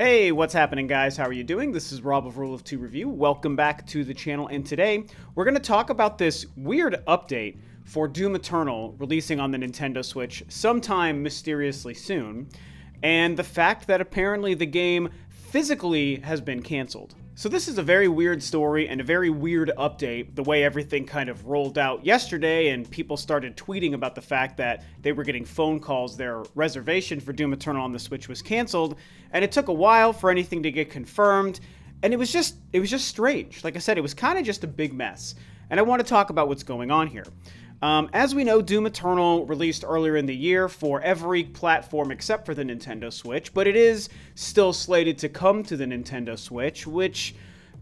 Hey, what's happening, guys? How are you doing? This is Rob of Rule of Two Review. Welcome back to the channel, and today we're going to talk about this weird update for Doom Eternal releasing on the Nintendo Switch sometime mysteriously soon, and the fact that apparently the game physically has been canceled. So this is a very weird story and a very weird update, the way everything kind of rolled out yesterday and people started tweeting about the fact that they were getting phone calls, their reservation for Doom Eternal on the Switch was canceled, and it took a while for anything to get confirmed, and it was just strange. Like I said, it was kind of just a big mess, and I want to talk about what's going on here. As we know, Doom Eternal released earlier in the year for every platform except for the Nintendo Switch, but it is still slated to come to the Nintendo Switch, which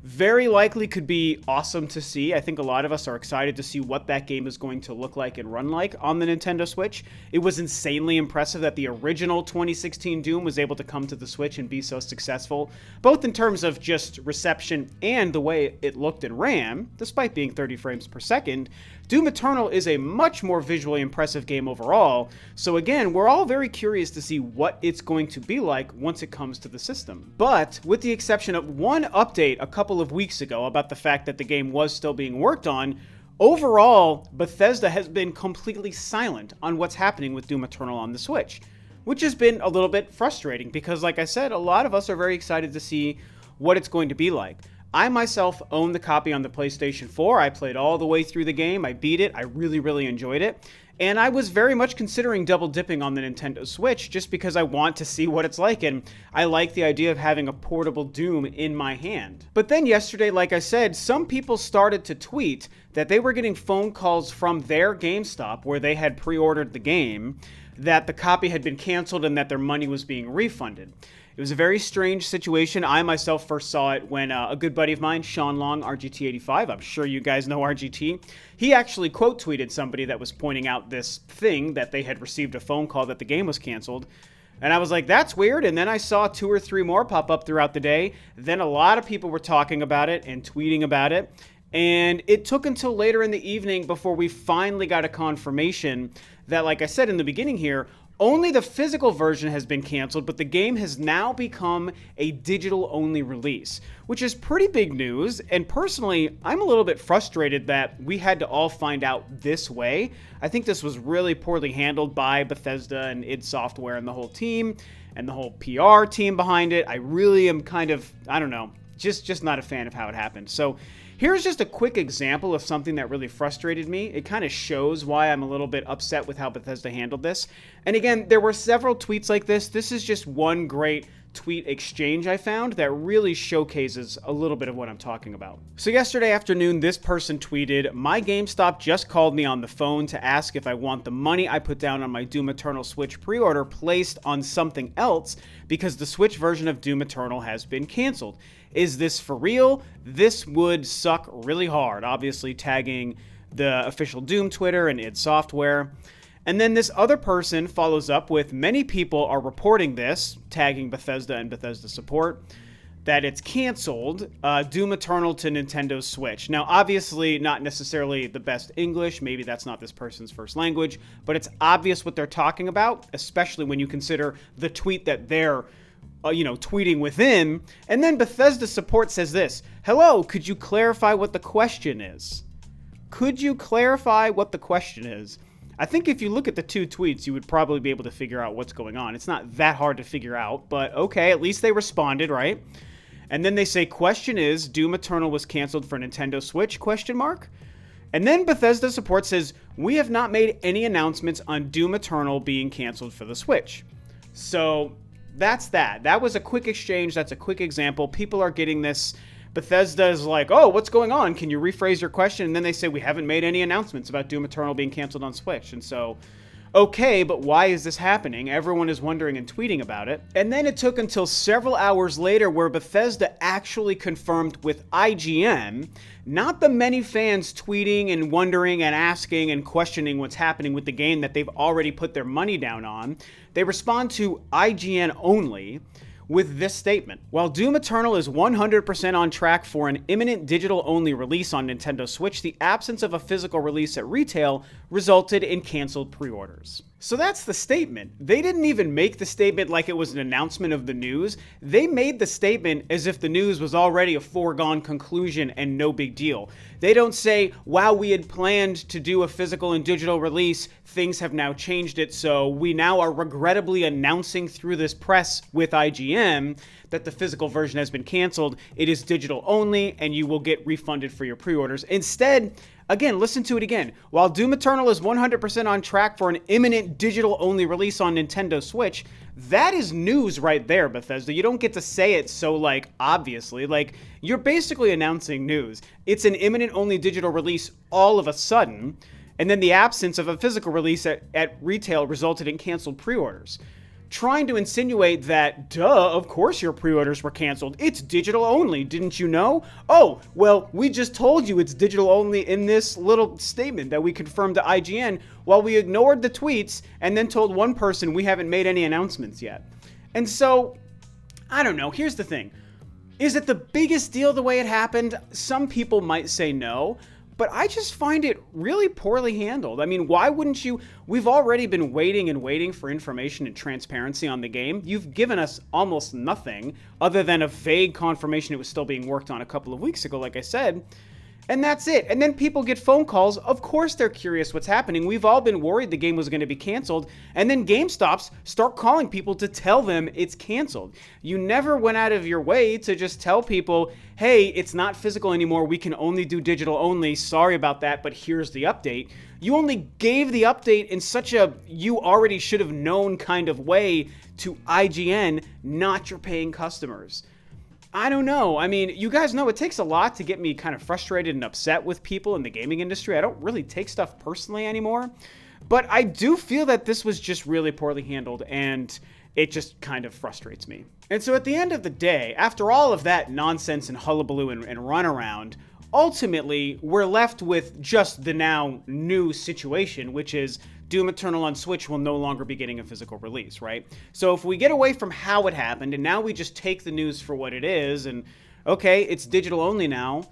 very likely could be awesome to see. I think a lot of us are excited to see what that game is going to look like and run like on the Nintendo Switch. It was insanely impressive that the original 2016 Doom was able to come to the Switch and be so successful, both in terms of just reception and the way it looked and ran, despite being 30 frames per second. Doom Eternal is a much more visually impressive game overall, so again, we're all very curious to see what it's going to be like once it comes to the system. But, with the exception of one update a couple of weeks ago about the fact that the game was still being worked on, overall, Bethesda has been completely silent on what's happening with Doom Eternal on the Switch, which has been a little bit frustrating because, like I said, a lot of us are very excited to see what it's going to be like. I myself own the copy on the PlayStation 4. I played all the way through the game. I beat it. I really enjoyed it. And I was very much considering double dipping on the Nintendo Switch just because I want to see what it's like, and I like the idea of having a portable Doom in my hand. But then yesterday, like I said, some people started to tweet that they were getting phone calls from their GameStop where they had pre-ordered the game, that the copy had been canceled and that their money was being refunded. It was a very strange situation. I myself first saw it when a good buddy of mine, Sean Long, RGT85, I'm sure you guys know RGT, he actually quote tweeted somebody that was pointing out this thing that they had received a phone call that the game was canceled. And I was like, that's weird. And then I saw 2 or 3 more pop up throughout the day. Then a lot of people were talking about it and tweeting about it. And it took until later in the evening before we finally got a confirmation that, like I said in the beginning here, only the physical version has been canceled, but the game has now become a digital-only release, which is pretty big news, and personally, I'm a little bit frustrated that we had to all find out this way. I think this was really poorly handled by Bethesda and id Software and the whole team, and the whole PR team behind it. I really am kind of, I don't know, just not a fan of how it happened. So here's just a quick example of something that really frustrated me. It kind of shows why I'm a little bit upset with how Bethesda handled this. And again, there were several tweets like this. This is just one great tweet exchange I found that really showcases a little bit of what I'm talking about. So yesterday afternoon, this person tweeted, "My GameStop just called me on the phone to ask if I want the money I put down on my Doom Eternal Switch pre-order placed on something else because the Switch version of Doom Eternal has been canceled. Is this for real? This would suck really hard," obviously tagging the official Doom Twitter and id Software. And then this other person follows up with, "Many people are reporting this," tagging Bethesda and Bethesda support, "that it's canceled, Doom Eternal to Nintendo Switch." Now, obviously, not necessarily the best English. Maybe that's not this person's first language, but it's obvious what they're talking about, especially when you consider the tweet that they're tweeting within. And then Bethesda support says this, "Hello, could you clarify what the question is?" Could you clarify what the question is? I think if you look at the 2 tweets, you would probably be able to figure out what's going on. It's not that hard to figure out, but okay, at least they responded, right? And then they say, "Question is, Doom Eternal was canceled for Nintendo Switch, question mark?" And then Bethesda support says, "We have not made any announcements on Doom Eternal being canceled for the Switch." So that's that. That was a quick exchange. That's a quick example. People are getting this. Bethesda is like, "Oh, what's going on? Can you rephrase your question?" And then they say, "We haven't made any announcements about Doom Eternal being canceled on Switch." And so, okay, but why is this happening? Everyone is wondering and tweeting about it. And then it took until several hours later where Bethesda actually confirmed with IGN, not the many fans tweeting and wondering and asking and questioning what's happening with the game that they've already put their money down on. They respond to IGN only with this statement: "While Doom Eternal is 100% on track for an imminent digital-only release on Nintendo Switch, the absence of a physical release at retail resulted in canceled pre-orders." So that's the statement. They didn't even make the statement like it was an announcement of the news. They made the statement as if the news was already a foregone conclusion and no big deal. They don't say, wow, we had planned to do a physical and digital release. Things have now changed it. So we now are regrettably announcing through this press with IGN that the physical version has been canceled. It is digital only and you will get refunded for your pre-orders. Instead, again, listen to it again. While Doom Eternal is 100% on track for an imminent digital-only release on Nintendo Switch, that is news right there, Bethesda. You don't get to say it so, obviously. You're basically announcing news. It's an imminent-only digital release all of a sudden, and then the absence of a physical release at retail resulted in canceled pre-orders. Trying to insinuate that, duh, of course your pre-orders were canceled. It's digital only, didn't you know? Oh, well, we just told you it's digital only in this little statement that we confirmed to IGN while we ignored the tweets and then told one person we haven't made any announcements yet. And so, I don't know, here's the thing. Is it the biggest deal the way it happened? Some people might say no. But I just find it really poorly handled. I mean, why wouldn't you? We've already been waiting and waiting for information and transparency on the game. You've given us almost nothing other than a vague confirmation it was still being worked on a couple of weeks ago, like I said. And that's it. And then people get phone calls. Of course they're curious what's happening. We've all been worried the game was going to be canceled. And then GameStops start calling people to tell them it's canceled. You never went out of your way to just tell people, hey, it's not physical anymore. We can only do digital only. Sorry about that, but here's the update. You only gave the update in such a you already should have known kind of way to IGN, not your paying customers. I don't know. I mean, you guys know it takes a lot to get me kind of frustrated and upset with people in the gaming industry. I don't really take stuff personally anymore. But I do feel that this was just really poorly handled, and it just kind of frustrates me. And so at the end of the day, after all of that nonsense and hullabaloo and runaround, ultimately, we're left with just the now new situation, which is Doom Eternal on Switch will no longer be getting a physical release, right? So if we get away from how it happened, and now we just take the news for what it is, and okay, it's digital only now,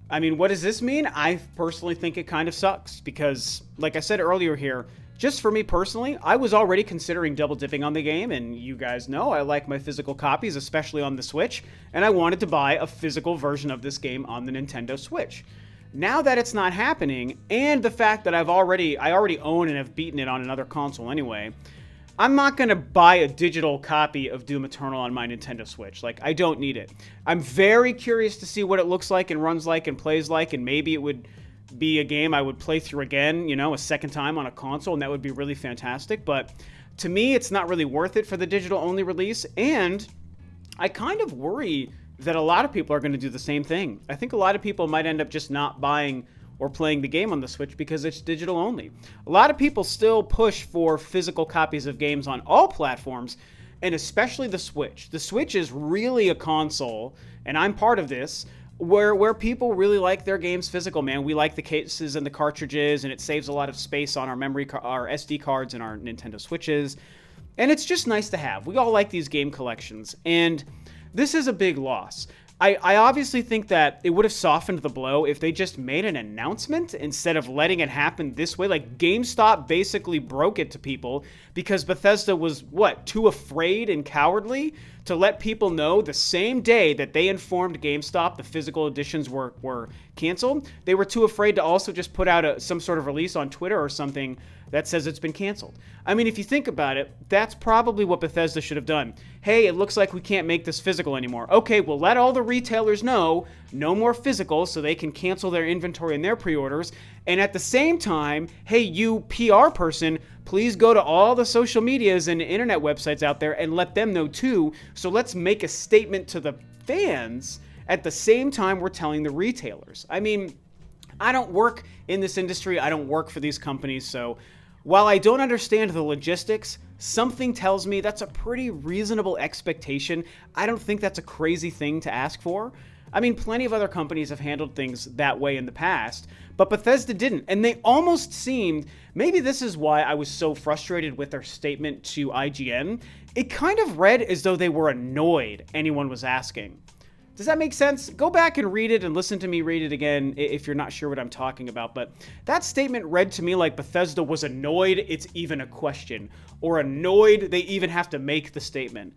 I mean, what does this mean? I personally think it kind of sucks, because, like I said earlier here, just for me personally, I was already considering double dipping on the game, and you guys know I like my physical copies, especially on the Switch, and I wanted to buy a physical version of this game on the Nintendo Switch. Now that it's not happening, and the fact that I already own and have beaten it on another console anyway, I'm not going to buy a digital copy of Doom Eternal on my Nintendo Switch. I don't need it. I'm very curious to see what it looks like and runs like and plays like, and maybe it would be a game I would play through again, a second time on a console, and that would be really fantastic. But to me, it's not really worth it for the digital-only release, and I kind of worry that a lot of people are going to do the same thing. I think a lot of people might end up just not buying or playing the game on the Switch because it's digital only. A lot of people still push for physical copies of games on all platforms, and especially the Switch. The Switch is really a console, and I'm part of this, where people really like their games physical, man. We like the cases and the cartridges, and it saves a lot of space on our our SD cards and our Nintendo Switches. And it's just nice to have. We all like these game collections, and this is a big loss. I obviously think that it would have softened the blow if they just made an announcement instead of letting it happen this way. GameStop basically broke it to people because Bethesda was, too afraid and cowardly to let people know the same day that they informed GameStop the physical editions were canceled. They were too afraid to also just put out some sort of release on Twitter or something that says it's been canceled. I mean, if you think about it, that's probably what Bethesda should have done. Hey, it looks like we can't make this physical anymore. Okay, well, let all the retailers know no more physical so they can cancel their inventory and their pre-orders. And at the same time, hey, you PR person, please go to all the social medias and internet websites out there and let them know too. So let's make a statement to the fans at the same time we're telling the retailers. I mean, I don't work in this industry. I don't work for these companies. So while I don't understand the logistics, something tells me that's a pretty reasonable expectation. I don't think that's a crazy thing to ask for. I mean, plenty of other companies have handled things that way in the past, but Bethesda didn't. And they almost seemed, maybe this is why I was so frustrated with their statement to IGN. It kind of read as though they were annoyed anyone was asking. Does that make sense? Go back and read it and listen to me read it again if you're not sure what I'm talking about. But that statement read to me like Bethesda was annoyed it's even a question, or annoyed they even have to make the statement.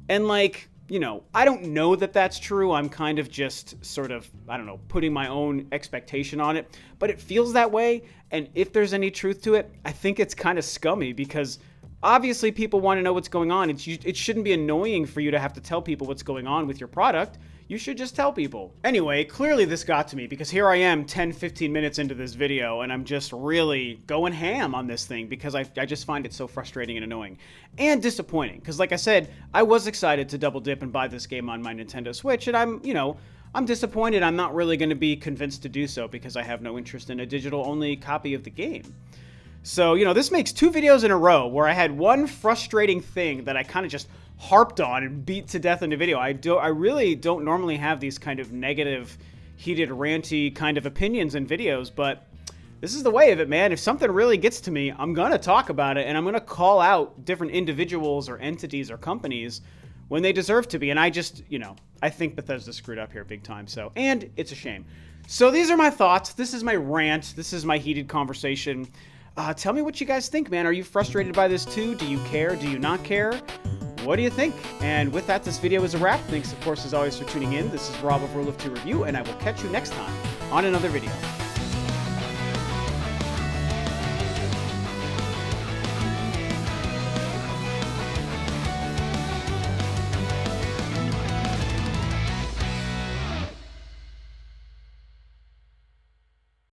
And like, you know, I don't know that that's true. I'm kind of just sort of, I don't know, putting my own expectation on it. But it feels that way. And if there's any truth to it, I think it's kind of scummy because obviously people want to know what's going on. It shouldn't be annoying for you to have to tell people what's going on with your product. You should just tell people. Anyway, clearly this got to me because here I am 10, 15 minutes into this video and I'm just really going ham on this thing because I just find it so frustrating and annoying and disappointing. Because like I said, I was excited to double dip and buy this game on my Nintendo Switch, and I'm disappointed I'm not really going to be convinced to do so because I have no interest in a digital-only copy of the game. So, this makes 2 videos in a row where I had one frustrating thing that I kind of just harped on and beat to death in the video. I really don't normally have these kind of negative, heated, ranty kind of opinions in videos, but this is the way of it, man. If something really gets to me, I'm going to talk about it, and I'm going to call out different individuals or entities or companies when they deserve to be. And I just, I think Bethesda screwed up here big time. So, and it's a shame. So these are my thoughts. This is my rant. This is my heated conversation. Tell me what you guys think, man. Are you frustrated by this too? Do you care? Do you not care? What do you think? And with that, this video is a wrap. Thanks, of course, as always, for tuning in. This is Rob of Rule of 2 Review, and I will catch you next time on another video.